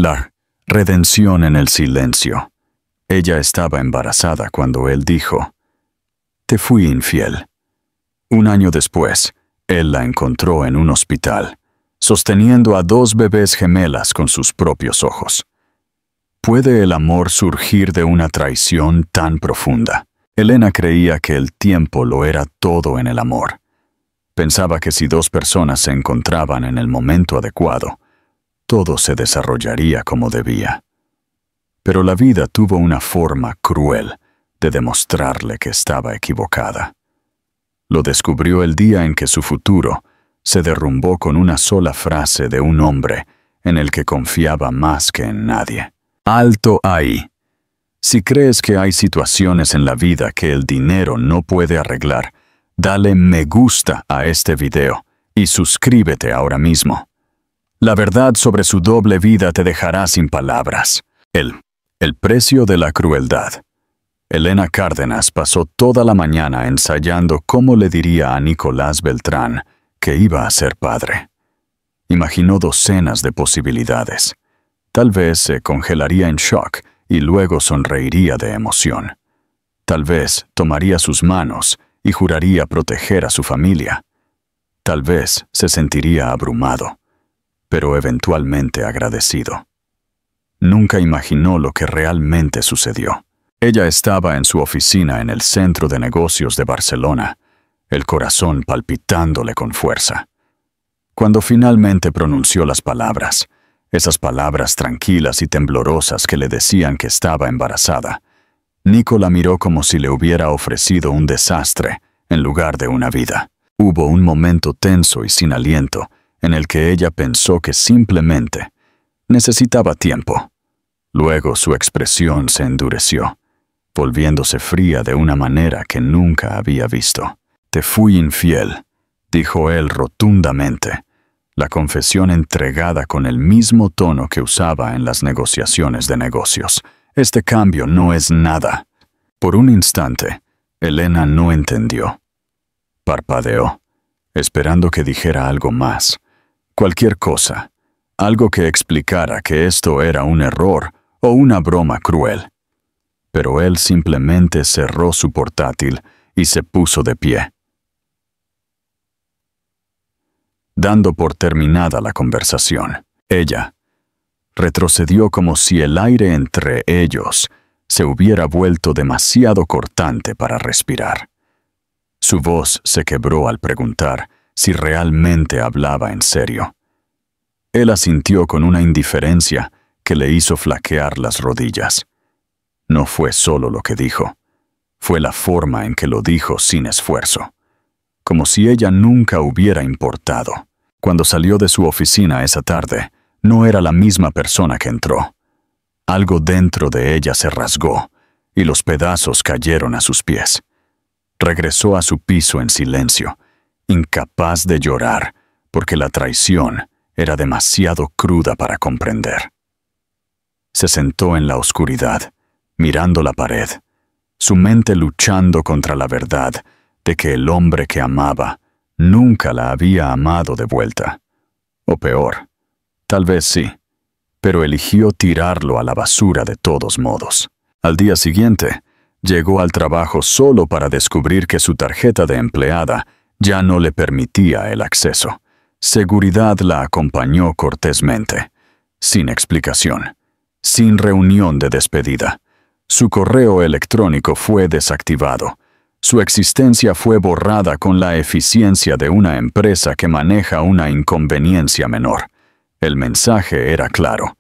La redención en el silencio. Ella estaba embarazada cuando él dijo: «Te fui infiel». Un año después, él la encontró en un hospital, sosteniendo a 2 bebés gemelas con sus propios ojos. ¿Puede el amor surgir de una traición tan profunda? Elena creía que el tiempo lo era todo en el amor. Pensaba que si 2 personas se encontraban en el momento adecuado, todo se desarrollaría como debía. Pero la vida tuvo una forma cruel de demostrarle que estaba equivocada. Lo descubrió el día en que su futuro se derrumbó con una sola frase de un hombre en el que confiaba más que en nadie. Alto ahí. Si crees que hay situaciones en la vida que el dinero no puede arreglar, dale me gusta a este video y suscríbete ahora mismo. La verdad sobre su doble vida te dejará sin palabras. El precio de la crueldad. Elena Cárdenas pasó toda la mañana ensayando cómo le diría a Nicolás Beltrán que iba a ser padre. Imaginó docenas de posibilidades. Tal vez se congelaría en shock y luego sonreiría de emoción. Tal vez tomaría sus manos y juraría proteger a su familia. Tal vez se sentiría abrumado, pero eventualmente agradecido. Nunca imaginó lo que realmente sucedió. Ella estaba en su oficina en el centro de negocios de Barcelona, el corazón palpitándole con fuerza. Cuando finalmente pronunció las palabras, esas palabras tranquilas y temblorosas que le decían que estaba embarazada, Nico la miró como si le hubiera ofrecido un desastre en lugar de una vida. Hubo un momento tenso y sin aliento en el que ella pensó que simplemente necesitaba tiempo. Luego su expresión se endureció, volviéndose fría de una manera que nunca había visto. «Te fui infiel», dijo él rotundamente, la confesión entregada con el mismo tono que usaba en las negociaciones de negocios. «Este cambio no es nada». Por un instante, Elena no entendió. Parpadeó, esperando que dijera algo más, cualquier cosa, algo que explicara que esto era un error o una broma cruel. Pero él simplemente cerró su portátil y se puso de pie, dando por terminada la conversación. Ella retrocedió como si el aire entre ellos se hubiera vuelto demasiado cortante para respirar. Su voz se quebró al preguntar si realmente hablaba en serio. Él asintió con una indiferencia que le hizo flaquear las rodillas. No fue solo lo que dijo, fue la forma en que lo dijo sin esfuerzo, como si ella nunca hubiera importado. Cuando salió de su oficina esa tarde, no era la misma persona que entró. Algo dentro de ella se rasgó y los pedazos cayeron a sus pies. Regresó a su piso en silencio, incapaz de llorar, porque la traición era demasiado cruda para comprender. Se sentó en la oscuridad, mirando la pared, su mente luchando contra la verdad de que el hombre que amaba nunca la había amado de vuelta. O peor, tal vez sí, pero eligió tirarlo a la basura de todos modos. Al día siguiente, llegó al trabajo solo para descubrir que su tarjeta de empleada ya no le permitía el acceso. Seguridad la acompañó cortésmente, sin explicación, sin reunión de despedida. Su correo electrónico fue desactivado. Su existencia fue borrada con la eficiencia de una empresa que maneja una inconveniencia menor. El mensaje era claro.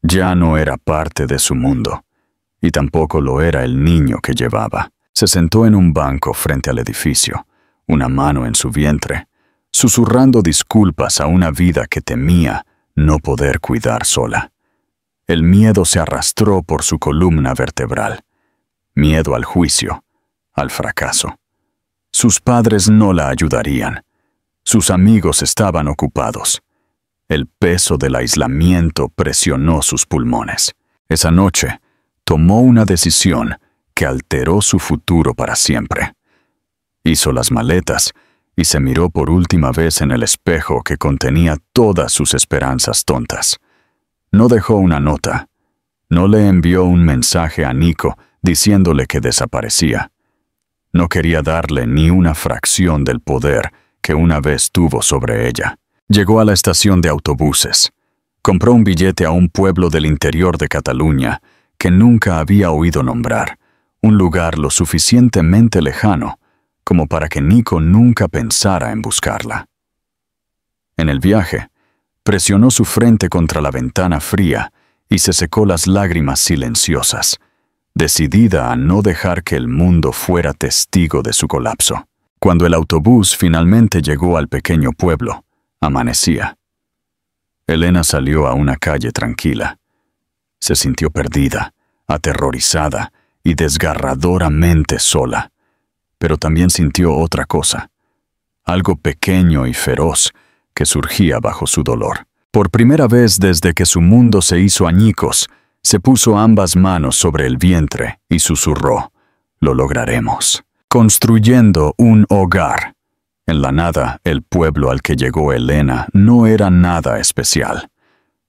Ya no era parte de su mundo. Y tampoco lo era el niño que llevaba. Se sentó en un banco frente al edificio, una mano en su vientre, susurrando disculpas a una vida que temía no poder cuidar sola. El miedo se arrastró por su columna vertebral. Miedo al juicio, al fracaso. Sus padres no la ayudarían. Sus amigos estaban ocupados. El peso del aislamiento presionó sus pulmones. Esa noche, tomó una decisión que alteró su futuro para siempre. Hizo las maletas y se miró por última vez en el espejo que contenía todas sus esperanzas tontas. No dejó una nota. No le envió un mensaje a Nico diciéndole que desaparecía. No quería darle ni una fracción del poder que una vez tuvo sobre ella. Llegó a la estación de autobuses. Compró un billete a un pueblo del interior de Cataluña que nunca había oído nombrar, un lugar lo suficientemente lejano como para que Nico nunca pensara en buscarla. En el viaje, presionó su frente contra la ventana fría y se secó las lágrimas silenciosas, decidida a no dejar que el mundo fuera testigo de su colapso. Cuando el autobús finalmente llegó al pequeño pueblo, amanecía. Elena salió a una calle tranquila. Se sintió perdida, aterrorizada y desgarradoramente sola, pero también sintió otra cosa, algo pequeño y feroz que surgía bajo su dolor. Por primera vez desde que su mundo se hizo añicos, se puso ambas manos sobre el vientre y susurró: «Lo lograremos». Construyendo un hogar. En la nada, el pueblo al que llegó Elena no era nada especial.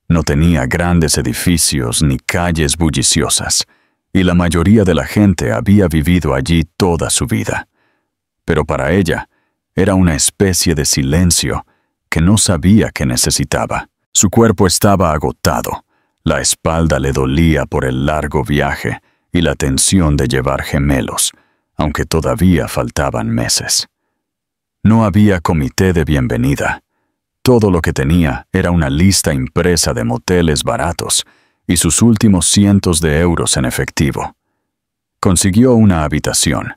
No tenía grandes edificios ni calles bulliciosas, y la mayoría de la gente había vivido allí toda su vida. Pero para ella, era una especie de silencio que no sabía que necesitaba. Su cuerpo estaba agotado, la espalda le dolía por el largo viaje y la tensión de llevar gemelos, aunque todavía faltaban meses. No había comité de bienvenida. Todo lo que tenía era una lista impresa de moteles baratos y sus últimos cientos de euros en efectivo. Consiguió una habitación,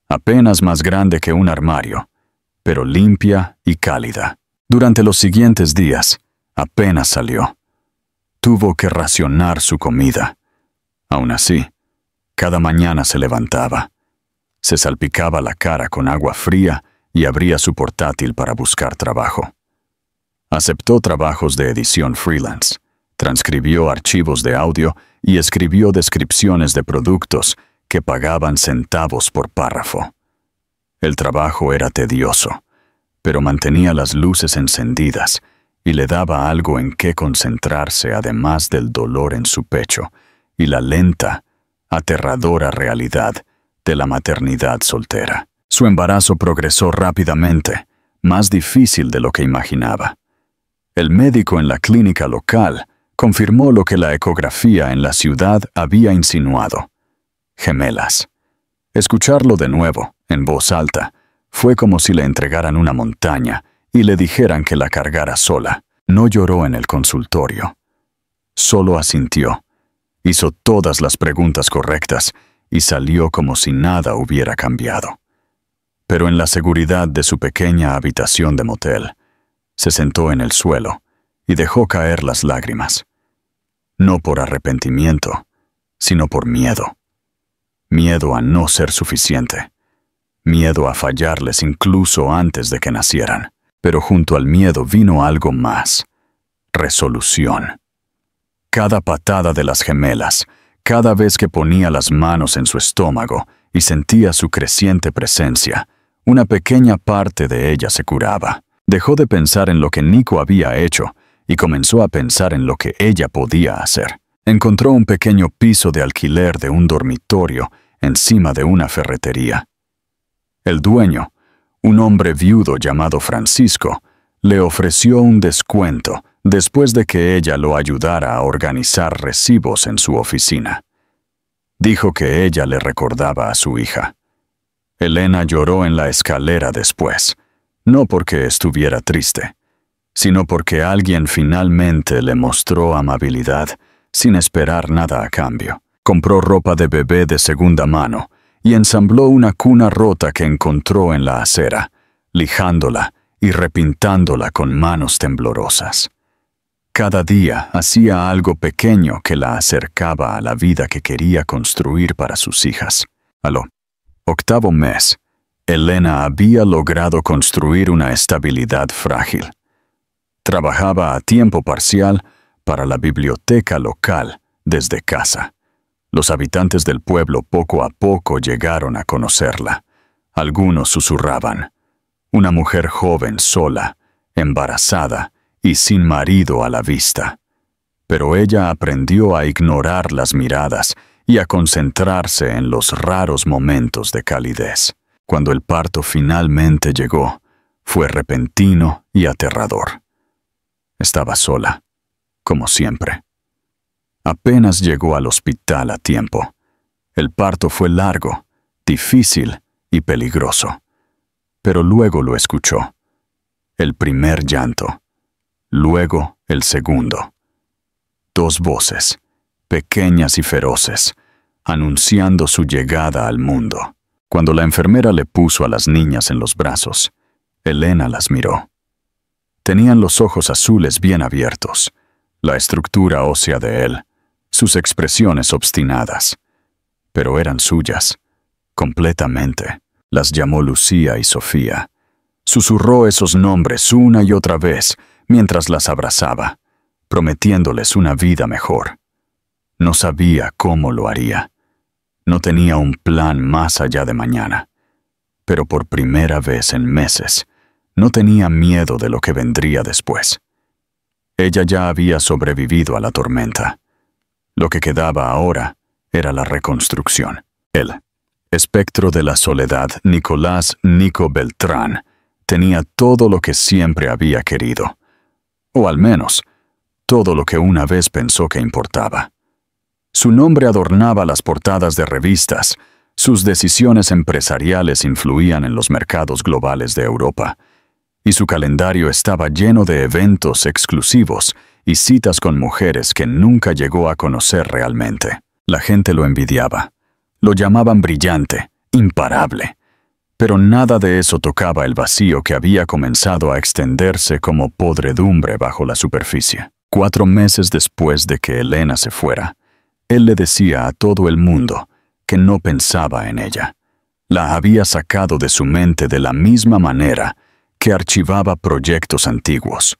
apenas más grande que un armario, pero limpia y cálida. Durante los siguientes días, apenas salió. Tuvo que racionar su comida. Aún así, cada mañana se levantaba. Se salpicaba la cara con agua fría y abría su portátil para buscar trabajo. Aceptó trabajos de edición freelance, transcribió archivos de audio y escribió descripciones de productos que pagaban centavos por párrafo. El trabajo era tedioso, pero mantenía las luces encendidas y le daba algo en qué concentrarse además del dolor en su pecho y la lenta, aterradora realidad de la maternidad soltera. Su embarazo progresó rápidamente, más difícil de lo que imaginaba. El médico en la clínica local confirmó lo que la ecografía en la ciudad había insinuado: gemelas. Escucharlo de nuevo, en voz alta, fue como si le entregaran una montaña y le dijeran que la cargara sola. No lloró en el consultorio. Solo asintió. Hizo todas las preguntas correctas y salió como si nada hubiera cambiado. Pero en la seguridad de su pequeña habitación de motel, se sentó en el suelo y dejó caer las lágrimas. No por arrepentimiento, sino por miedo. Miedo a no ser suficiente. Miedo a fallarles incluso antes de que nacieran. Pero junto al miedo vino algo más: resolución. Cada patada de las gemelas, cada vez que ponía las manos en su estómago y sentía su creciente presencia, una pequeña parte de ella se curaba. Dejó de pensar en lo que Nico había hecho y comenzó a pensar en lo que ella podía hacer. Encontró un pequeño piso de alquiler de un dormitorio encima de una ferretería. El dueño, un hombre viudo llamado Francisco, le ofreció un descuento después de que ella lo ayudara a organizar recibos en su oficina. Dijo que ella le recordaba a su hija. Elena lloró en la escalera después, no porque estuviera triste, sino porque alguien finalmente le mostró amabilidad sin esperar nada a cambio. Compró ropa de bebé de segunda mano y ensambló una cuna rota que encontró en la acera, lijándola y repintándola con manos temblorosas. Cada día hacía algo pequeño que la acercaba a la vida que quería construir para sus hijas. Al octavo mes, Elena había logrado construir una estabilidad frágil. Trabajaba a tiempo parcial para la biblioteca local desde casa. Los habitantes del pueblo poco a poco llegaron a conocerla. Algunos susurraban: una mujer joven sola, embarazada y sin marido a la vista. Pero ella aprendió a ignorar las miradas y a concentrarse en los raros momentos de calidez. Cuando el parto finalmente llegó, fue repentino y aterrador. Estaba sola, como siempre. Apenas llegó al hospital a tiempo. El parto fue largo, difícil y peligroso. Pero luego lo escuchó. El primer llanto, luego el segundo. 2 voces, pequeñas y feroces, anunciando su llegada al mundo. Cuando la enfermera le puso a las niñas en los brazos, Elena las miró. Tenían los ojos azules bien abiertos, la estructura ósea de él, sus expresiones obstinadas. Pero eran suyas, completamente. Las llamó Lucía y Sofía. Susurró esos nombres una y otra vez mientras las abrazaba, prometiéndoles una vida mejor. No sabía cómo lo haría. No tenía un plan más allá de mañana. Pero por primera vez en meses, no tenía miedo de lo que vendría después. Ella ya había sobrevivido a la tormenta. Lo que quedaba ahora era la reconstrucción. El espectro de la soledad, Nicolás Nico Beltrán, tenía todo lo que siempre había querido. O al menos, todo lo que una vez pensó que importaba. Su nombre adornaba las portadas de revistas, sus decisiones empresariales influían en los mercados globales de Europa, y su calendario estaba lleno de eventos exclusivos y citas con mujeres que nunca llegó a conocer realmente. La gente lo envidiaba. Lo llamaban brillante, imparable. Pero nada de eso tocaba el vacío que había comenzado a extenderse como podredumbre bajo la superficie. 4 meses después de que Elena se fuera, él le decía a todo el mundo que no pensaba en ella. La había sacado de su mente de la misma manera que archivaba proyectos antiguos,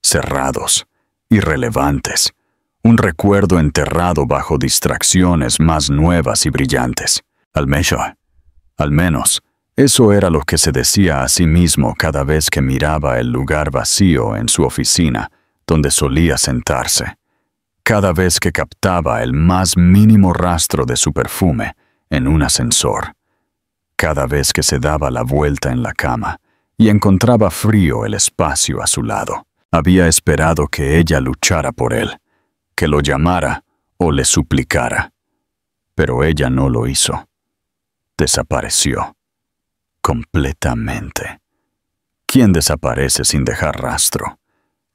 cerrados, irrelevantes, un recuerdo enterrado bajo distracciones más nuevas y brillantes. Al menos, eso era lo que se decía a sí mismo cada vez que miraba el lugar vacío en su oficina, donde solía sentarse. Cada vez que captaba el más mínimo rastro de su perfume en un ascensor. Cada vez que se daba la vuelta en la cama y encontraba frío el espacio a su lado. Había esperado que ella luchara por él, que lo llamara o le suplicara. Pero ella no lo hizo. Desapareció. Completamente. ¿Quién desaparece sin dejar rastro?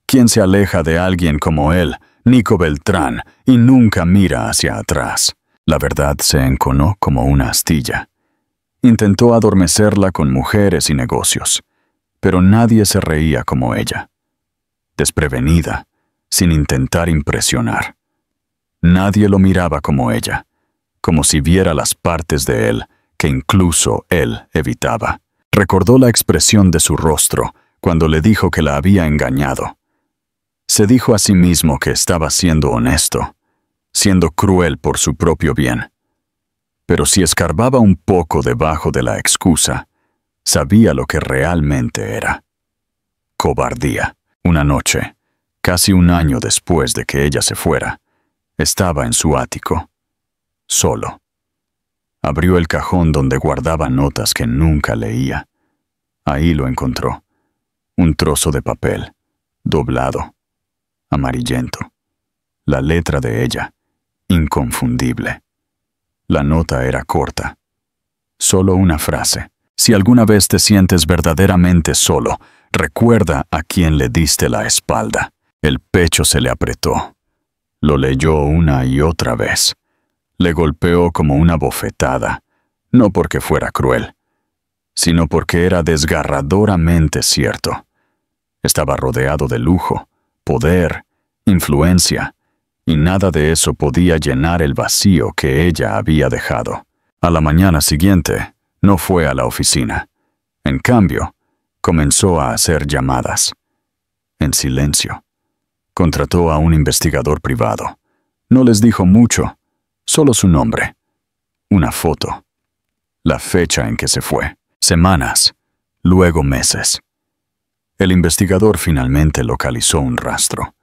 ¿Quién se aleja de alguien como él, Nico Beltrán, y nunca mira hacia atrás? La verdad se enconó como una astilla. Intentó adormecerla con mujeres y negocios, pero nadie se reía como ella. Desprevenida, sin intentar impresionar. Nadie lo miraba como ella, como si viera las partes de él que incluso él evitaba. Recordó la expresión de su rostro cuando le dijo que la había engañado. Se dijo a sí mismo que estaba siendo honesto, siendo cruel por su propio bien. Pero si escarbaba un poco debajo de la excusa, sabía lo que realmente era. Cobardía. Una noche, casi un año después de que ella se fuera, estaba en su ático, solo. Abrió el cajón donde guardaba notas que nunca leía. Ahí lo encontró. Un trozo de papel, doblado, amarillento. La letra de ella, inconfundible. La nota era corta. Solo una frase. Si alguna vez te sientes verdaderamente solo, recuerda a quién le diste la espalda. El pecho se le apretó. Lo leyó una y otra vez. Le golpeó como una bofetada, no porque fuera cruel, sino porque era desgarradoramente cierto. Estaba rodeado de lujo, poder, influencia, y nada de eso podía llenar el vacío que ella había dejado. A la mañana siguiente, no fue a la oficina. En cambio, comenzó a hacer llamadas. En silencio. Contrató a un investigador privado. No les dijo mucho, solo su nombre. Una foto. La fecha en que se fue. Semanas, luego meses. El investigador finalmente localizó un rastro.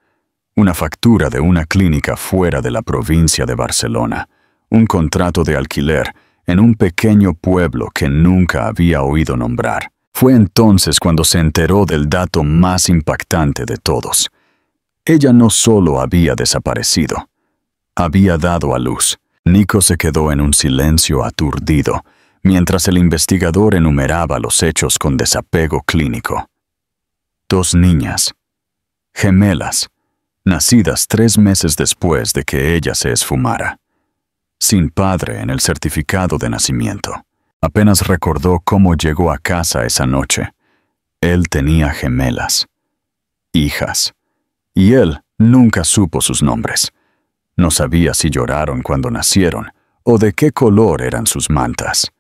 una factura de una clínica fuera de la provincia de Barcelona, un contrato de alquiler en un pequeño pueblo que nunca había oído nombrar. Fue entonces cuando se enteró del dato más impactante de todos. Ella no solo había desaparecido, había dado a luz. Nico se quedó en un silencio aturdido, mientras el investigador enumeraba los hechos con desapego clínico. 2 niñas, gemelas, nacidas 3 meses después de que ella se esfumara. Sin padre en el certificado de nacimiento. Apenas recordó cómo llegó a casa esa noche. Él tenía gemelas, hijas, y él nunca supo sus nombres. No sabía si lloraron cuando nacieron o de qué color eran sus mantas.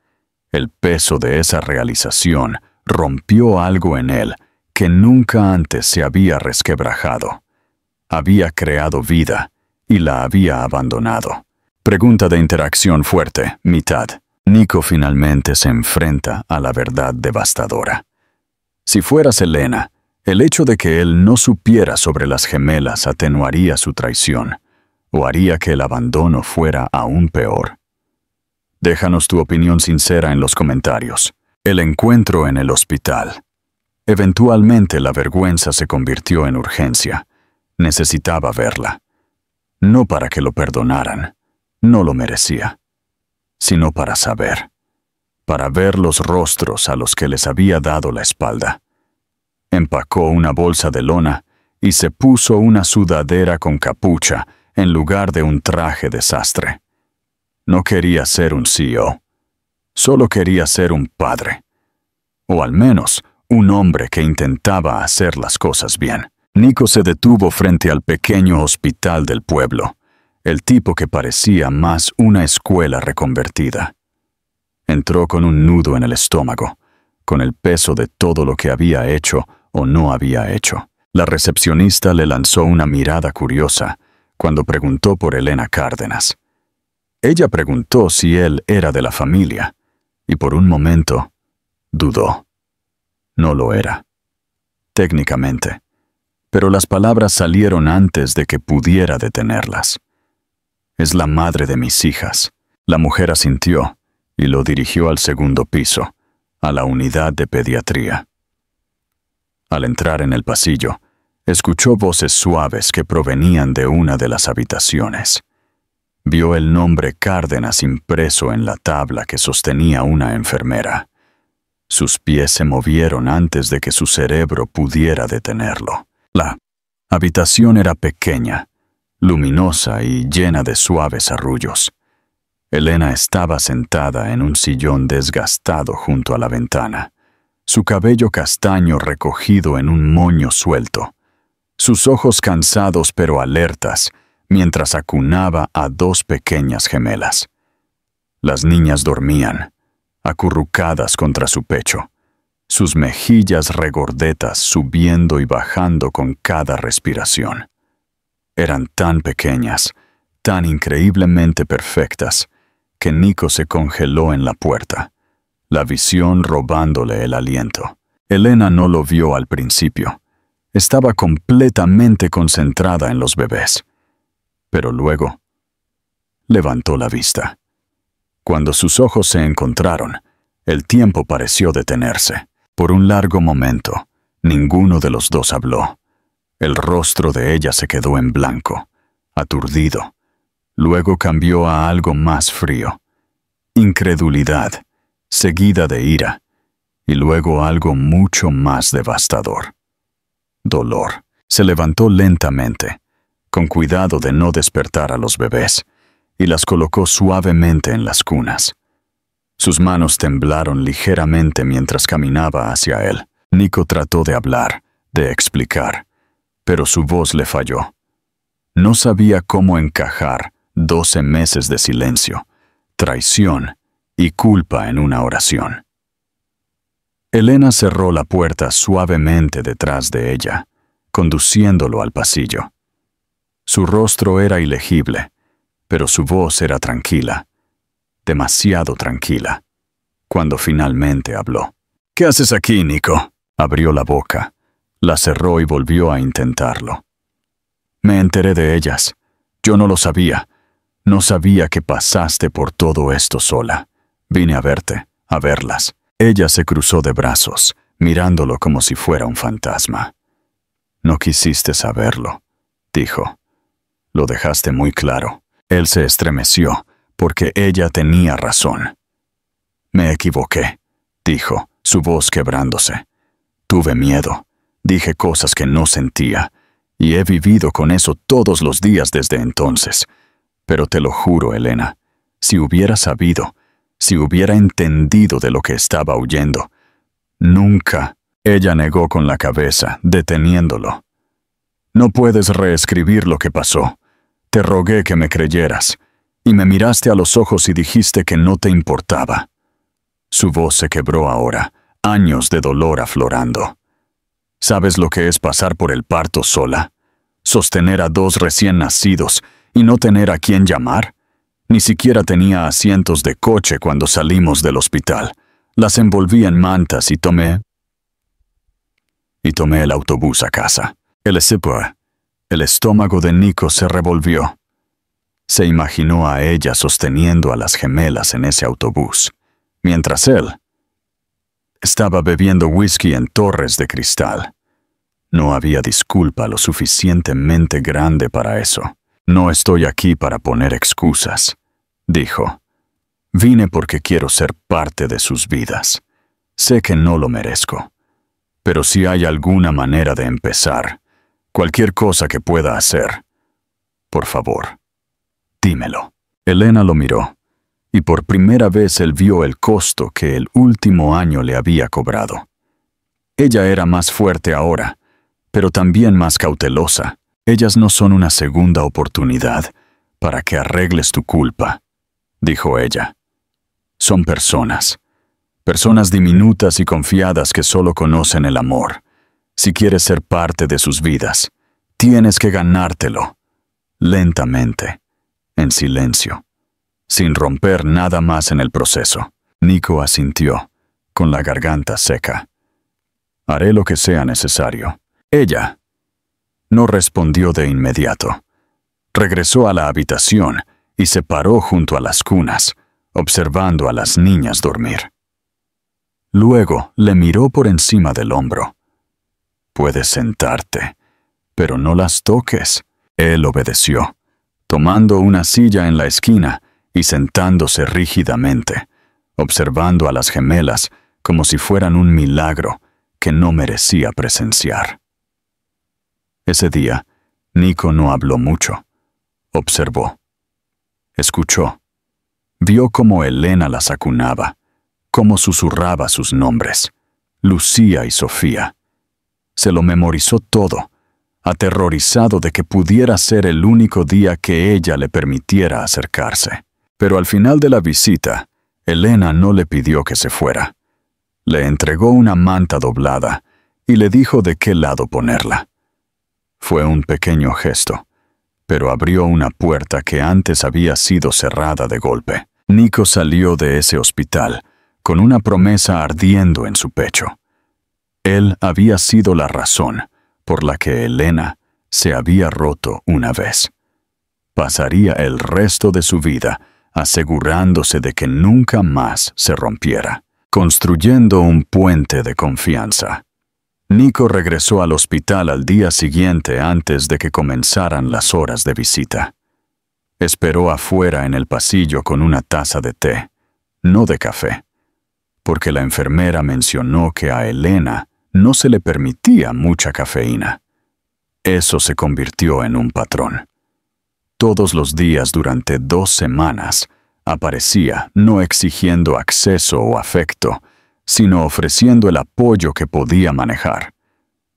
El peso de esa realización rompió algo en él que nunca antes se había resquebrajado. Había creado vida y la había abandonado. Pregunta de interacción fuerte, mitad. Nico finalmente se enfrenta a la verdad devastadora. Si fuera Selena, el hecho de que él no supiera sobre las gemelas atenuaría su traición, o haría que el abandono fuera aún peor. Déjanos tu opinión sincera en los comentarios. El encuentro en el hospital. Eventualmente la vergüenza se convirtió en urgencia. Necesitaba verla. No para que lo perdonaran. No lo merecía, sino para saber, para ver los rostros a los que les había dado la espalda. Empacó una bolsa de lona y se puso una sudadera con capucha en lugar de un traje de sastre. No quería ser un CEO, solo quería ser un padre, o al menos un hombre que intentaba hacer las cosas bien. Nico se detuvo frente al pequeño hospital del pueblo. El tipo que parecía más una escuela reconvertida. Entró con un nudo en el estómago, con el peso de todo lo que había hecho o no había hecho. La recepcionista le lanzó una mirada curiosa cuando preguntó por Elena Cárdenas. Ella preguntó si él era de la familia, y por un momento dudó. No lo era. Técnicamente. Pero las palabras salieron antes de que pudiera detenerlas. Es la madre de mis hijas. La mujer asintió y lo dirigió al segundo piso, a la unidad de pediatría. Al entrar en el pasillo, escuchó voces suaves que provenían de una de las habitaciones. Vio el nombre Cárdenas impreso en la tabla que sostenía una enfermera. Sus pies se movieron antes de que su cerebro pudiera detenerlo. La habitación era pequeña, luminosa y llena de suaves arrullos. Elena estaba sentada en un sillón desgastado junto a la ventana, su cabello castaño recogido en un moño suelto, sus ojos cansados pero alertas, mientras acunaba a 2 pequeñas gemelas. Las niñas dormían, acurrucadas contra su pecho, sus mejillas regordetas subiendo y bajando con cada respiración. Eran tan pequeñas, tan increíblemente perfectas, que Nico se congeló en la puerta, la visión robándole el aliento. Elena no lo vio al principio. Estaba completamente concentrada en los bebés. Pero luego levantó la vista. Cuando sus ojos se encontraron, el tiempo pareció detenerse. Por un largo momento, ninguno de los dos habló. El rostro de ella se quedó en blanco, aturdido. Luego cambió a algo más frío. Incredulidad, seguida de ira, y luego algo mucho más devastador. Dolor. Se levantó lentamente, con cuidado de no despertar a los bebés, y las colocó suavemente en las cunas. Sus manos temblaron ligeramente mientras caminaba hacia él. Nico trató de hablar, de explicar, pero su voz le falló. No sabía cómo encajar 12 meses de silencio, traición y culpa en una oración. Elena cerró la puerta suavemente detrás de ella, conduciéndolo al pasillo. Su rostro era ilegible, pero su voz era tranquila, demasiado tranquila, cuando finalmente habló. «¿Qué haces aquí, Nico?» Abrió la boca, la cerró y volvió a intentarlo. Me enteré de ellas. Yo no lo sabía. No sabía que pasaste por todo esto sola. Vine a verte, a verlas. Ella se cruzó de brazos, mirándolo como si fuera un fantasma. No quisiste saberlo, dijo. Lo dejaste muy claro. Él se estremeció, porque ella tenía razón. Me equivoqué, dijo, su voz quebrándose. Tuve miedo. Dije cosas que no sentía, y he vivido con eso todos los días desde entonces. Pero te lo juro, Elena, si hubiera sabido, si hubiera entendido de lo que estaba huyendo, nunca. Ella negó con la cabeza, deteniéndolo. No puedes reescribir lo que pasó. Te rogué que me creyeras, y me miraste a los ojos y dijiste que no te importaba. Su voz se quebró ahora, años de dolor aflorando. ¿Sabes lo que es pasar por el parto sola? Sostener a 2 recién nacidos y no tener a quién llamar. Ni siquiera tenía asientos de coche cuando salimos del hospital. Las envolví en mantas y tomé el autobús a casa. El estómago de Nico se revolvió. Se imaginó a ella sosteniendo a las gemelas en ese autobús, mientras él estaba bebiendo whisky en torres de cristal. No había disculpa lo suficientemente grande para eso. No estoy aquí para poner excusas, dijo. Vine porque quiero ser parte de sus vidas. Sé que no lo merezco. Pero si hay alguna manera de empezar, cualquier cosa que pueda hacer, por favor, dímelo. Elena lo miró, y por primera vez él vio el costo que el último año le había cobrado. Ella era más fuerte ahora, pero también más cautelosa. Ellas no son una segunda oportunidad para que arregles tu culpa, dijo ella. Son personas diminutas y confiadas que solo conocen el amor. Si quieres ser parte de sus vidas, tienes que ganártelo, lentamente, en silencio, sin romper nada más en el proceso. Nico asintió, con la garganta seca. Haré lo que sea necesario. Ella no respondió de inmediato. Regresó a la habitación y se paró junto a las cunas, observando a las niñas dormir. Luego le miró por encima del hombro. Puedes sentarte, pero no las toques. Él obedeció, tomando una silla en la esquina y sentándose rígidamente, observando a las gemelas como si fueran un milagro que no merecía presenciar. Ese día, Nico no habló mucho. Observó. Escuchó. Vio cómo Elena las acunaba, cómo susurraba sus nombres, Lucía y Sofía. Se lo memorizó todo, aterrorizado de que pudiera ser el único día que ella le permitiera acercarse. Pero al final de la visita, Elena no le pidió que se fuera. Le entregó una manta doblada y le dijo de qué lado ponerla. Fue un pequeño gesto, pero abrió una puerta que antes había sido cerrada de golpe. Nico salió de ese hospital con una promesa ardiendo en su pecho. Él había sido la razón por la que Elena se había roto una vez. Pasaría el resto de su vida asegurándose de que nunca más se rompiera, construyendo un puente de confianza. Nico regresó al hospital al día siguiente antes de que comenzaran las horas de visita. Esperó afuera en el pasillo con una taza de té, no de café, porque la enfermera mencionó que a Elena no se le permitía mucha cafeína. Eso se convirtió en un patrón. Todos los días durante 2 semanas aparecía no exigiendo acceso o afecto, sino ofreciendo el apoyo que podía manejar,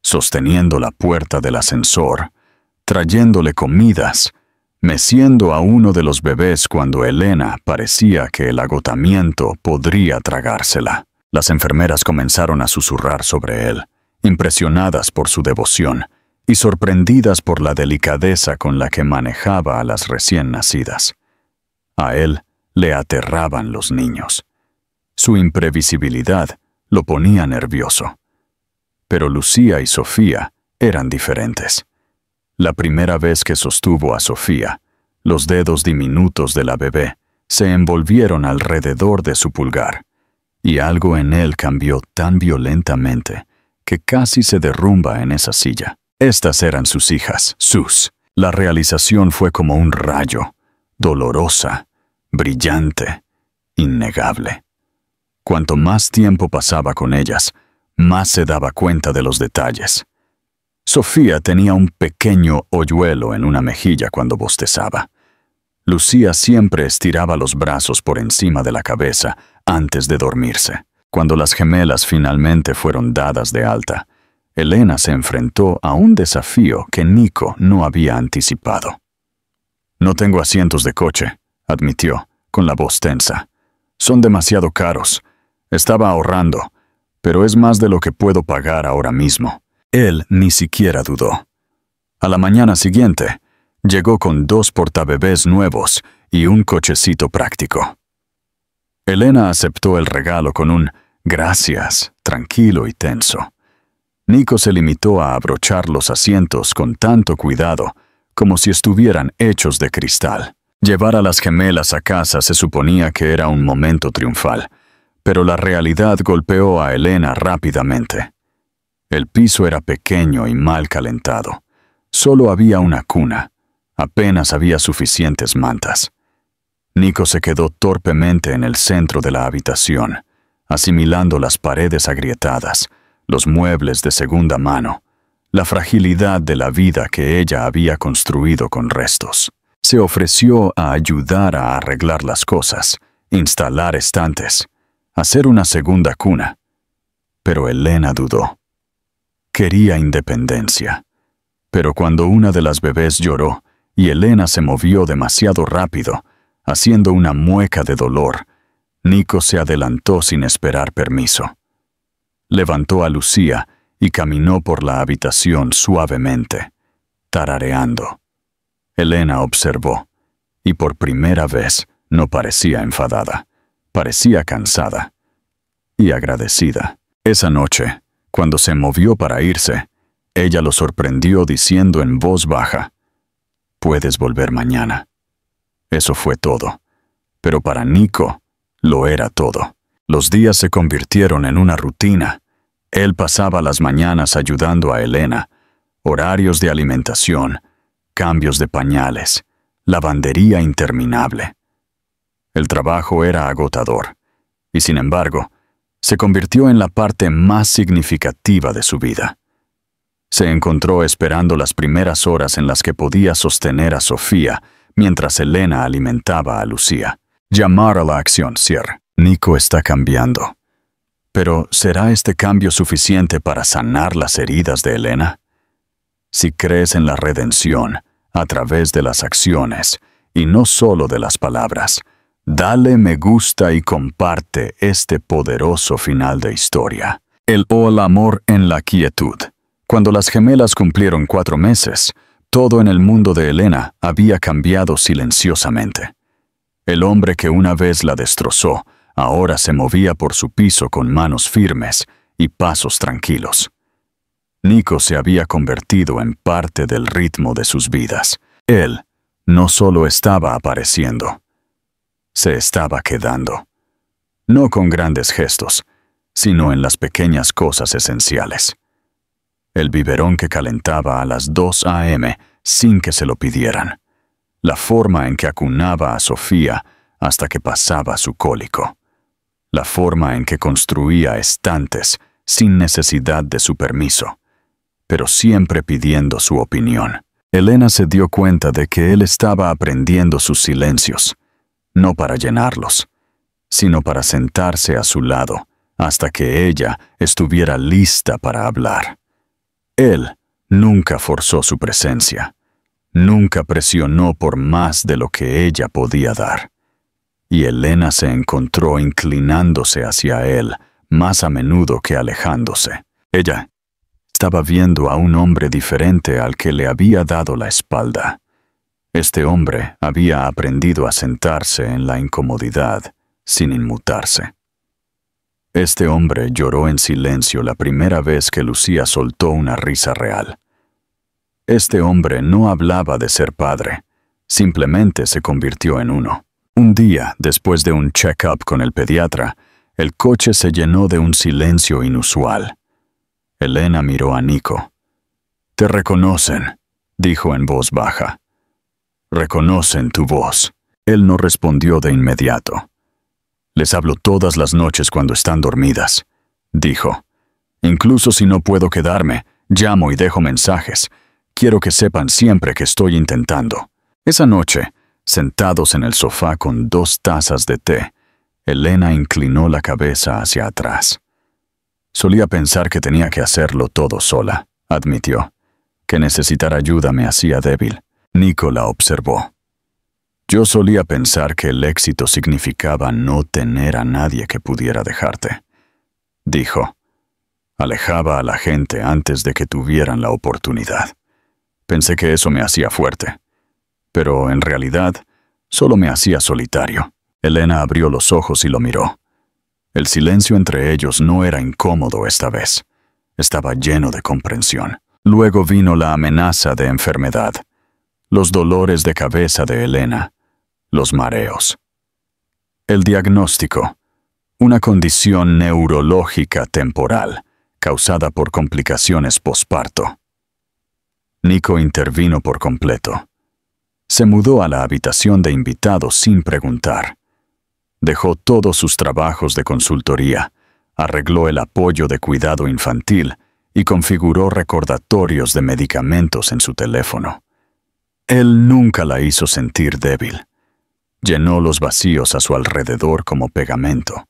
sosteniendo la puerta del ascensor, trayéndole comidas, meciendo a uno de los bebés cuando Elena parecía que el agotamiento podría tragársela. Las enfermeras comenzaron a susurrar sobre él, impresionadas por su devoción y sorprendidas por la delicadeza con la que manejaba a las recién nacidas. A él le aterraban los niños. Su imprevisibilidad lo ponía nervioso. Pero Lucía y Sofía eran diferentes. La primera vez que sostuvo a Sofía, los dedos diminutos de la bebé se envolvieron alrededor de su pulgar, y algo en él cambió tan violentamente que casi se derrumba en esa silla. Estas eran sus hijas, Sus. La realización fue como un rayo, dolorosa, brillante, innegable. Cuanto más tiempo pasaba con ellas, más se daba cuenta de los detalles. Sofía tenía un pequeño hoyuelo en una mejilla cuando bostezaba. Lucía siempre estiraba los brazos por encima de la cabeza antes de dormirse. Cuando las gemelas finalmente fueron dadas de alta, Elena se enfrentó a un desafío que Nico no había anticipado. «No tengo asientos de coche», admitió, con la voz tensa. «Son demasiado caros. Estaba ahorrando, pero es más de lo que puedo pagar ahora mismo». Él ni siquiera dudó. A la mañana siguiente, llegó con 2 portabebés nuevos y un cochecito práctico. Elena aceptó el regalo con un «gracias», tranquilo y tenso. Nico se limitó a abrochar los asientos con tanto cuidado como si estuvieran hechos de cristal. Llevar a las gemelas a casa se suponía que era un momento triunfal, pero la realidad golpeó a Elena rápidamente. El piso era pequeño y mal calentado. Solo había una cuna. Apenas había suficientes mantas. Nico se quedó torpemente en el centro de la habitación, asimilando las paredes agrietadas, los muebles de segunda mano, la fragilidad de la vida que ella había construido con restos. Se ofreció a ayudar a arreglar las cosas, instalar estantes, hacer una segunda cuna. Pero Elena dudó. Quería independencia. Pero cuando una de las bebés lloró y Elena se movió demasiado rápido, haciendo una mueca de dolor, Nico se adelantó sin esperar permiso. Levantó a Lucía y caminó por la habitación suavemente, tarareando. Elena observó, y por primera vez no parecía enfadada, parecía cansada y agradecida. Esa noche, cuando se movió para irse, ella lo sorprendió diciendo en voz baja, «Puedes volver mañana». Eso fue todo, pero para Nico lo era todo. Los días se convirtieron en una rutina. Él pasaba las mañanas ayudando a Elena, horarios de alimentación, cambios de pañales, lavandería interminable. El trabajo era agotador, y sin embargo, se convirtió en la parte más significativa de su vida. Se encontró esperando las primeras horas en las que podía sostener a Sofía mientras Elena alimentaba a Lucía. Llamar a la acción, Sir. Nico está cambiando. Pero, ¿será este cambio suficiente para sanar las heridas de Elena? Si crees en la redención a través de las acciones y no solo de las palabras, dale me gusta y comparte este poderoso final de historia. El amor en la quietud. Cuando las gemelas cumplieron 4 meses, todo en el mundo de Elena había cambiado silenciosamente. El hombre que una vez la destrozó, ahora se movía por su piso con manos firmes y pasos tranquilos. Nico se había convertido en parte del ritmo de sus vidas. Él no solo estaba apareciendo, se estaba quedando. No con grandes gestos, sino en las pequeñas cosas esenciales. El biberón que calentaba a las 2 a.m. sin que se lo pidieran. La forma en que acunaba a Sofía hasta que pasaba su cólico. La forma en que construía estantes sin necesidad de su permiso, pero siempre pidiendo su opinión. Elena se dio cuenta de que él estaba aprendiendo sus silencios, no para llenarlos, sino para sentarse a su lado hasta que ella estuviera lista para hablar. Él nunca forzó su presencia, nunca presionó por más de lo que ella podía dar. Y Elena se encontró inclinándose hacia él más a menudo que alejándose. Ella estaba viendo a un hombre diferente al que le había dado la espalda. Este hombre había aprendido a sentarse en la incomodidad sin inmutarse. Este hombre lloró en silencio la primera vez que Lucía soltó una risa real. Este hombre no hablaba de ser padre, simplemente se convirtió en uno. Un día, después de un check-up con el pediatra, el coche se llenó de un silencio inusual. Elena miró a Nico. «Te reconocen», dijo en voz baja. «Reconocen tu voz». Él no respondió de inmediato. «Les hablo todas las noches cuando están dormidas», dijo. «Incluso si no puedo quedarme, llamo y dejo mensajes. Quiero que sepan siempre que estoy intentando». Esa noche, sentados en el sofá con 2 tazas de té, Elena inclinó la cabeza hacia atrás. «Solía pensar que tenía que hacerlo todo sola», admitió. «Que necesitar ayuda me hacía débil». Nico la observó. «Yo solía pensar que el éxito significaba no tener a nadie que pudiera dejarte», dijo. «Alejaba a la gente antes de que tuvieran la oportunidad. Pensé que eso me hacía fuerte. Pero en realidad, solo me hacía solitario». Elena abrió los ojos y lo miró. El silencio entre ellos no era incómodo esta vez. Estaba lleno de comprensión. Luego vino la amenaza de enfermedad, los dolores de cabeza de Elena, los mareos. El diagnóstico, una condición neurológica temporal causada por complicaciones posparto. Nico intervino por completo. Se mudó a la habitación de invitados sin preguntar. Dejó todos sus trabajos de consultoría, arregló el apoyo de cuidado infantil y configuró recordatorios de medicamentos en su teléfono. Él nunca la hizo sentir débil. Llenó los vacíos a su alrededor como pegamento,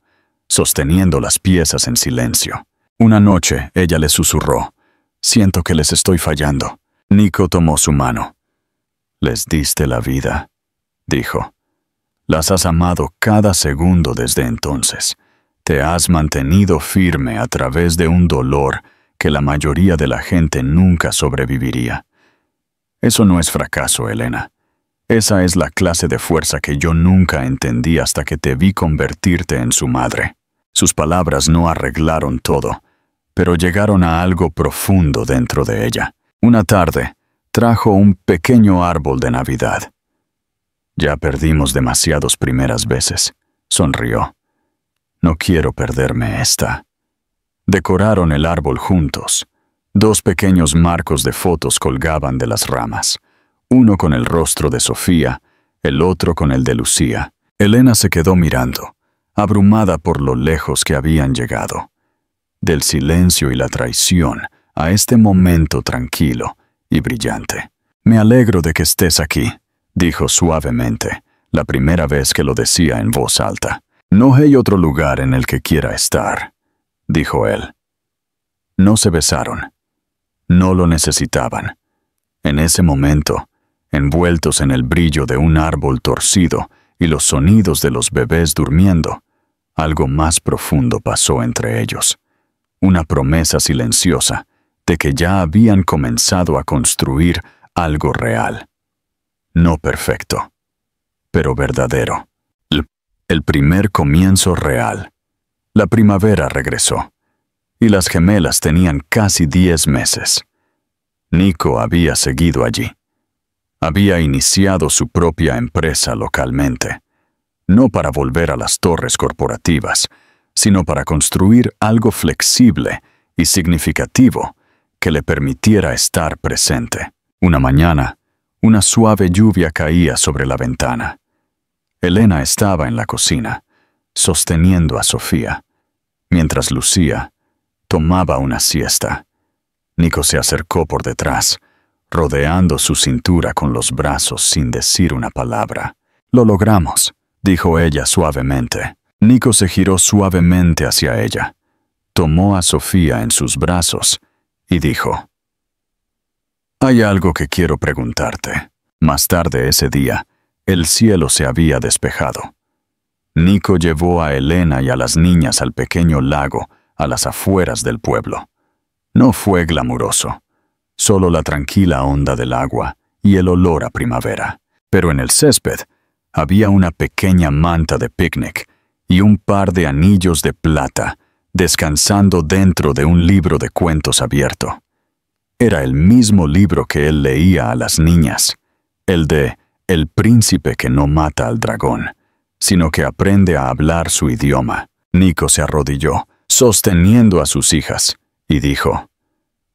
sosteniendo las piezas en silencio. Una noche ella le susurró: «Siento que les estoy fallando». Nico tomó su mano. «Les diste la vida», dijo. «Las has amado cada segundo desde entonces. Te has mantenido firme a través de un dolor que la mayoría de la gente nunca sobreviviría. Eso no es fracaso, Elena. Esa es la clase de fuerza que yo nunca entendí hasta que te vi convertirte en su madre». Sus palabras no arreglaron todo, pero llegaron a algo profundo dentro de ella. Una tarde, trajo un pequeño árbol de Navidad. «Ya perdimos demasiadas primeras veces», sonrió. «No quiero perderme esta». Decoraron el árbol juntos. 2 pequeños marcos de fotos colgaban de las ramas, uno con el rostro de Sofía, el otro con el de Lucía. Elena se quedó mirando, abrumada por lo lejos que habían llegado. Del silencio y la traición a este momento tranquilo y brillante. «Me alegro de que estés aquí», dijo suavemente, la primera vez que lo decía en voz alta. «No hay otro lugar en el que quiera estar», dijo él. No se besaron. No lo necesitaban. En ese momento, envueltos en el brillo de un árbol torcido y los sonidos de los bebés durmiendo, algo más profundo pasó entre ellos. Una promesa silenciosa de que ya habían comenzado a construir algo real. No perfecto, pero verdadero. El primer comienzo real. La primavera regresó, y las gemelas tenían casi 10 meses. Nico había seguido allí. Había iniciado su propia empresa localmente, no para volver a las torres corporativas, sino para construir algo flexible y significativo que le permitiera estar presente. Una mañana, una suave lluvia caía sobre la ventana. Elena estaba en la cocina, sosteniendo a Sofía, mientras Lucía tomaba una siesta. Nico se acercó por detrás, rodeando su cintura con los brazos sin decir una palabra. «Lo logramos», dijo ella suavemente. Nico se giró suavemente hacia ella, tomó a Sofía en sus brazos y dijo: «Hay algo que quiero preguntarte». Más tarde ese día, el cielo se había despejado. Nico llevó a Elena y a las niñas al pequeño lago a las afueras del pueblo. No fue glamuroso, solo la tranquila onda del agua y el olor a primavera. Pero en el césped había una pequeña manta de picnic y un par de anillos de plata descansando dentro de un libro de cuentos abierto. Era el mismo libro que él leía a las niñas, el de El príncipe que no mata al dragón, sino que aprende a hablar su idioma. Nico se arrodilló, sosteniendo a sus hijas, y dijo: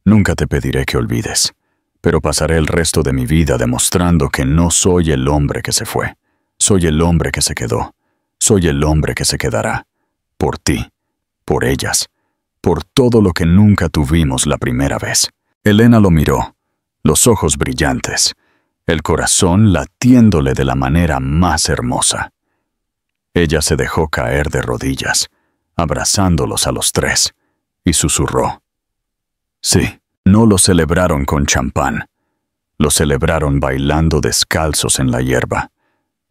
«Nunca te pediré que olvides, pero pasaré el resto de mi vida demostrando que no soy el hombre que se fue. Soy el hombre que se quedó. Soy el hombre que se quedará. Por ti, por ellas, por todo lo que nunca tuvimos la primera vez». Elena lo miró, los ojos brillantes, el corazón latiéndole de la manera más hermosa. Ella se dejó caer de rodillas, abrazándolos a los tres, y susurró: «Sí, no lo celebraron con champán. Lo celebraron bailando descalzos en la hierba,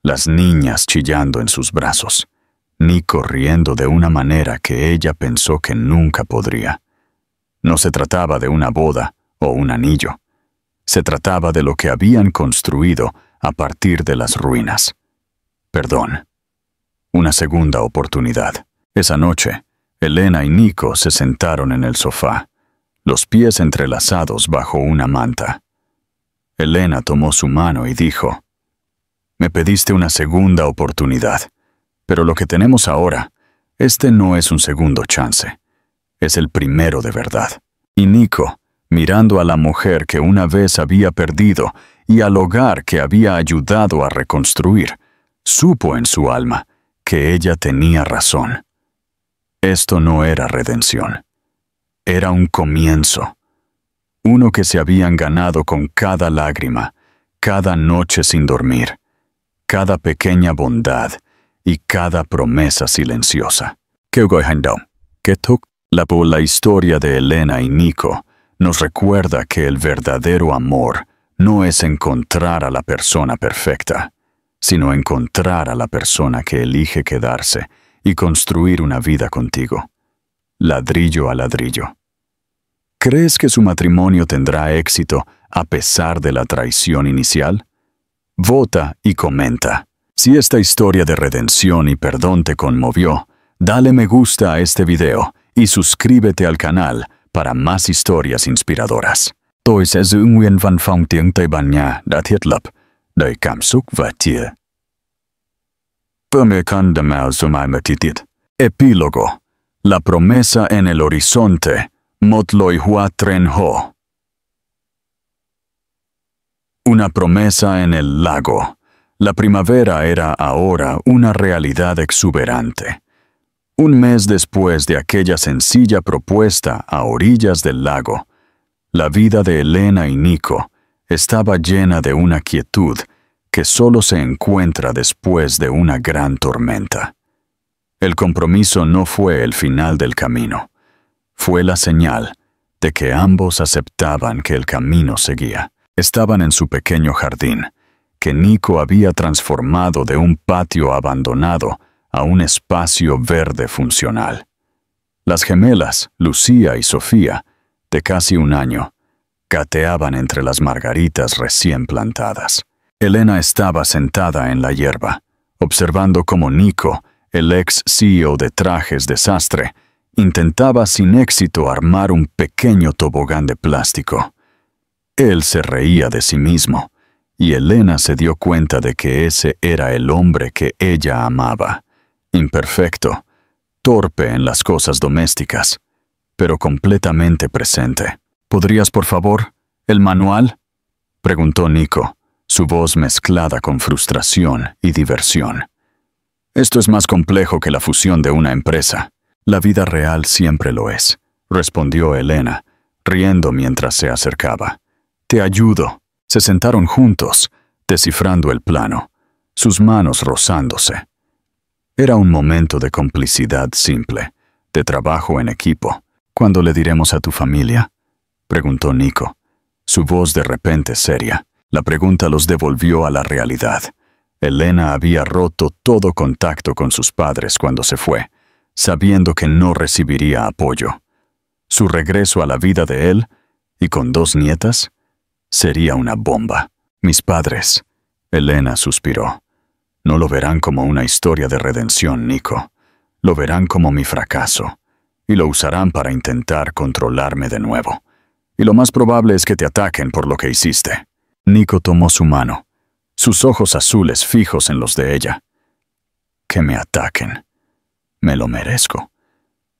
las niñas chillando en sus brazos, Nico riendo de una manera que ella pensó que nunca podría. No se trataba de una boda o un anillo. Se trataba de lo que habían construido a partir de las ruinas. Perdón. Una segunda oportunidad. Esa noche, Elena y Nico se sentaron en el sofá, los pies entrelazados bajo una manta. Elena tomó su mano y dijo: «Me pediste una segunda oportunidad, pero lo que tenemos ahora, este no es un segundo chance. Es el primero de verdad». Y Nico, mirando a la mujer que una vez había perdido y al hogar que había ayudado a reconstruir, supo en su alma que ella tenía razón. Esto no era redención. Era un comienzo. Uno que se habían ganado con cada lágrima, cada noche sin dormir, cada pequeña bondad y cada promesa silenciosa. La historia de Elena y Nico nos recuerda que el verdadero amor no es encontrar a la persona perfecta, sino encontrar a la persona que elige quedarse y construir una vida contigo, ladrillo a ladrillo. ¿Crees que su matrimonio tendrá éxito a pesar de la traición inicial? Vota y comenta. Si esta historia de redención y perdón te conmovió, dale me gusta a este video y suscríbete al canal para más historias inspiradoras. Tôi sẽ giữ nguyên văn phòng tiếng Tây Ban Nha đã thiết lập, đầy cảm xúc và chia. Epílogo. La promesa en el horizonte. Motloi Hua Tren Ho. Una promesa en el lago. La primavera era ahora una realidad exuberante. Un mes después de aquella sencilla propuesta a orillas del lago, la vida de Elena y Nico estaba llena de una quietud que solo se encuentra después de una gran tormenta. El compromiso no fue el final del camino. Fue la señal de que ambos aceptaban que el camino seguía. Estaban en su pequeño jardín, que Nico había transformado de un patio abandonado a un espacio verde funcional. Las gemelas, Lucía y Sofía, de casi un año, gateaban entre las margaritas recién plantadas. Elena estaba sentada en la hierba, observando cómo Nico, el ex CEO de Trajes Desastre, intentaba sin éxito armar un pequeño tobogán de plástico. Él se reía de sí mismo, y Elena se dio cuenta de que ese era el hombre que ella amaba. Imperfecto, torpe en las cosas domésticas, pero completamente presente. ¿Podrías, por favor, el manual?, preguntó Nico, su voz mezclada con frustración y diversión. Esto es más complejo que la fusión de una empresa. La vida real siempre lo es, respondió Elena, riendo mientras se acercaba. Te ayudo. Se sentaron juntos, descifrando el plano, sus manos rozándose. Era un momento de complicidad simple, de trabajo en equipo. ¿Cuándo le diremos a tu familia?, preguntó Nico, su voz de repente seria. La pregunta los devolvió a la realidad. Elena había roto todo contacto con sus padres cuando se fue, sabiendo que no recibiría apoyo. Su regreso a la vida de él, y con 2 nietas, sería una bomba. Mis padres, Elena suspiró. No lo verán como una historia de redención, Nico. Lo verán como mi fracaso, y lo usarán para intentar controlarme de nuevo. y lo más probable es que te ataquen por lo que hiciste. Nico tomó su mano, sus ojos azules fijos en los de ella. Que me ataquen. Me lo merezco.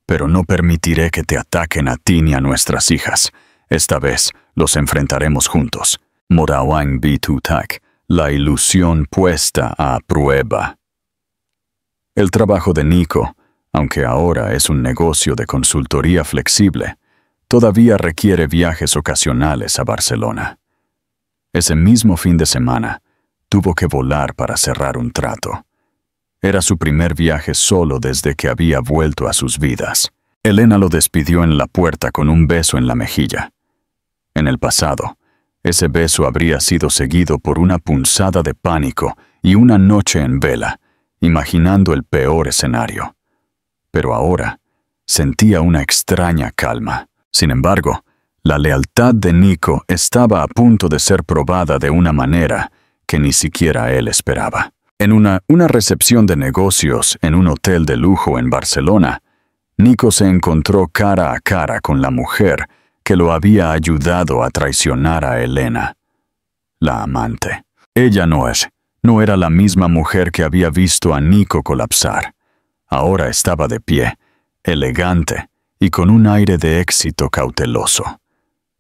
Pero no permitiré que te ataquen a ti ni a nuestras hijas. Esta vez los enfrentaremos juntos. Morawang Bitutak, la ilusión puesta a prueba. El trabajo de Nico, aunque ahora es un negocio de consultoría flexible, todavía requiere viajes ocasionales a Barcelona. Ese mismo fin de semana, tuvo que volar para cerrar un trato. Era su primer viaje solo desde que había vuelto a sus vidas. Elena lo despidió en la puerta con un beso en la mejilla. En el pasado, ese beso habría sido seguido por una punzada de pánico y una noche en vela, imaginando el peor escenario. Pero ahora, sentía una extraña calma. Sin embargo, la lealtad de Nico estaba a punto de ser probada de una manera que ni siquiera él esperaba. En una recepción de negocios en un hotel de lujo en Barcelona, Nico se encontró cara a cara con la mujer que lo había ayudado a traicionar a Elena, la amante. Ella no era la misma mujer que había visto a Nico colapsar. Ahora estaba de pie, elegante y con un aire de éxito cauteloso.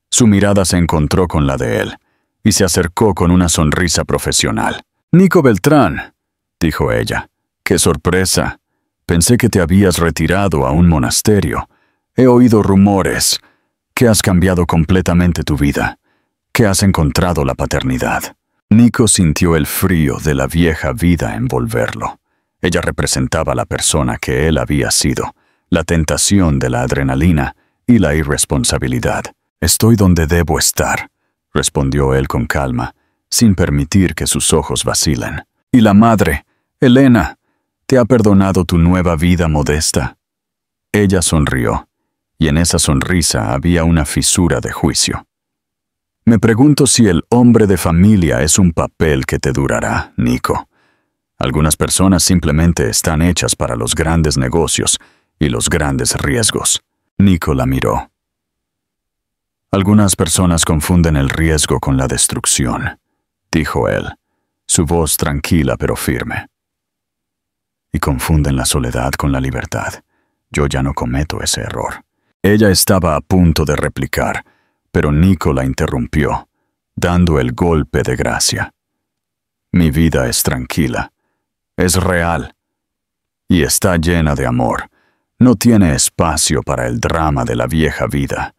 Su mirada se encontró con la de él y se acercó con una sonrisa profesional. «Nico Beltrán», dijo ella. «Qué sorpresa. Pensé que te habías retirado a un monasterio. He oído rumores que has cambiado completamente tu vida, que has encontrado la paternidad». Nico sintió el frío de la vieja vida envolverlo. Ella representaba la persona que él había sido, la tentación de la adrenalina y la irresponsabilidad. «Estoy donde debo estar», respondió él con calma, sin permitir que sus ojos vacilen. «Y la madre, Elena, ¿te ha perdonado tu nueva vida modesta?» Ella sonrió, y en esa sonrisa había una fisura de juicio. «Me pregunto si el hombre de familia es un papel que te durará, Nico. Algunas personas simplemente están hechas para los grandes negocios y los grandes riesgos». Nico la miró. «Algunas personas confunden el riesgo con la destrucción», dijo él, su voz tranquila pero firme. «Y confunden la soledad con la libertad. Yo ya no cometo ese error». Ella estaba a punto de replicar, pero Nico la interrumpió, dando el golpe de gracia. «Mi vida es tranquila, es real, y está llena de amor. No tiene espacio para el drama de la vieja vida.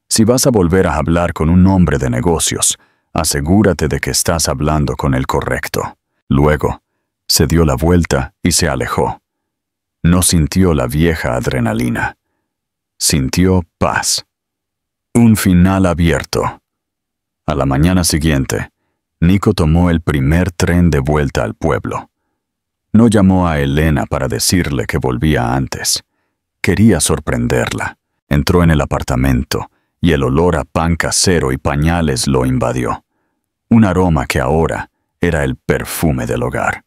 Si vas a volver a hablar con un hombre de negocios, asegúrate de que estás hablando con el correcto». Luego, se dio la vuelta y se alejó. No sintió la vieja adrenalina. Sintió paz. Un final abierto. A la mañana siguiente, Nico tomó el primer tren de vuelta al pueblo. No llamó a Elena para decirle que volvía antes. Quería sorprenderla. Entró en el apartamento y el olor a pan casero y pañales lo invadió. Un aroma que ahora era el perfume del hogar.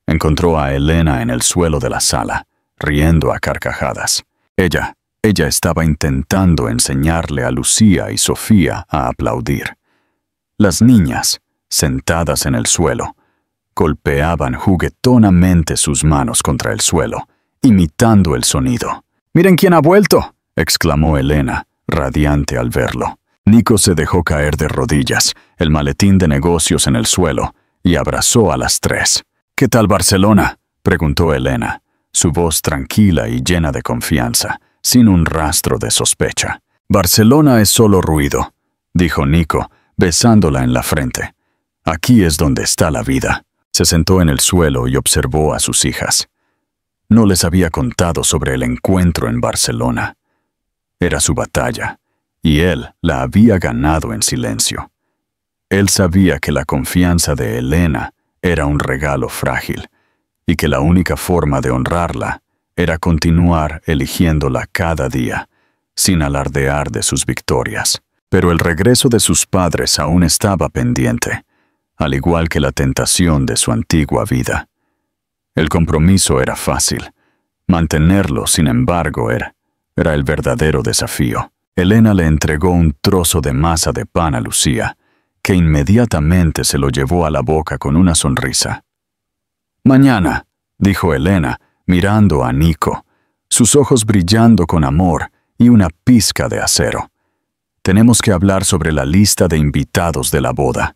Encontró a Elena en el suelo de la sala, riendo a carcajadas. Ella estaba intentando enseñarle a Lucía y Sofía a aplaudir. Las niñas, sentadas en el suelo, golpeaban juguetonamente sus manos contra el suelo, imitando el sonido. «¡Miren quién ha vuelto!», exclamó Elena, radiante al verlo. Nico se dejó caer de rodillas, el maletín de negocios en el suelo, y abrazó a las tres. «¿Qué tal Barcelona?», preguntó Elena, su voz tranquila y llena de confianza, sin un rastro de sospecha. «Barcelona es solo ruido», dijo Nico, besándola en la frente. «Aquí es donde está la vida». Se sentó en el suelo y observó a sus hijas. No les había contado sobre el encuentro en Barcelona. Era su batalla, y él la había ganado en silencio. Él sabía que la confianza de Elena era un regalo frágil, y que la única forma de honrarla era continuar eligiéndola cada día, sin alardear de sus victorias. Pero el regreso de sus padres aún estaba pendiente, al igual que la tentación de su antigua vida. El compromiso era fácil. Mantenerlo, sin embargo, era el verdadero desafío. Elena le entregó un trozo de masa de pan a Lucía, que inmediatamente se lo llevó a la boca con una sonrisa. «Mañana», dijo Elena, mirando a Nico, sus ojos brillando con amor y una pizca de acero. «Tenemos que hablar sobre la lista de invitados de la boda.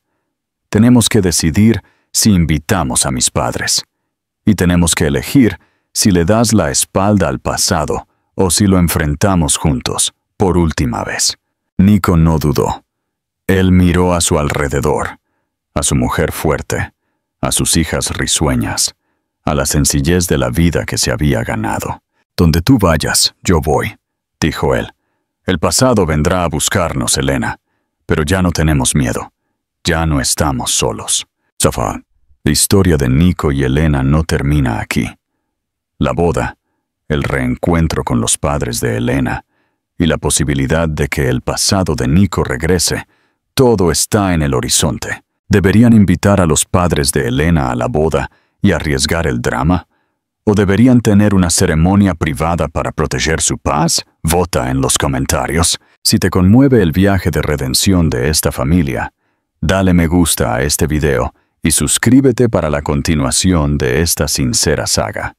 Tenemos que decidir si invitamos a mis padres. Y tenemos que elegir si le das la espalda al pasado o si lo enfrentamos juntos, por última vez». Nico no dudó. Él miró a su alrededor, a su mujer fuerte, a sus hijas risueñas, a la sencillez de la vida que se había ganado. «Donde tú vayas, yo voy», dijo él. «El pasado vendrá a buscarnos, Elena, pero ya no tenemos miedo. Ya no estamos solos». Zafar. La historia de Nico y Elena no termina aquí. La boda, el reencuentro con los padres de Elena y la posibilidad de que el pasado de Nico regrese, todo está en el horizonte. ¿Deberían invitar a los padres de Elena a la boda y arriesgar el drama? ¿O deberían tener una ceremonia privada para proteger su paz? Vota en los comentarios. Si te conmueve el viaje de redención de esta familia, dale me gusta a este video y suscríbete para la continuación de esta sincera saga.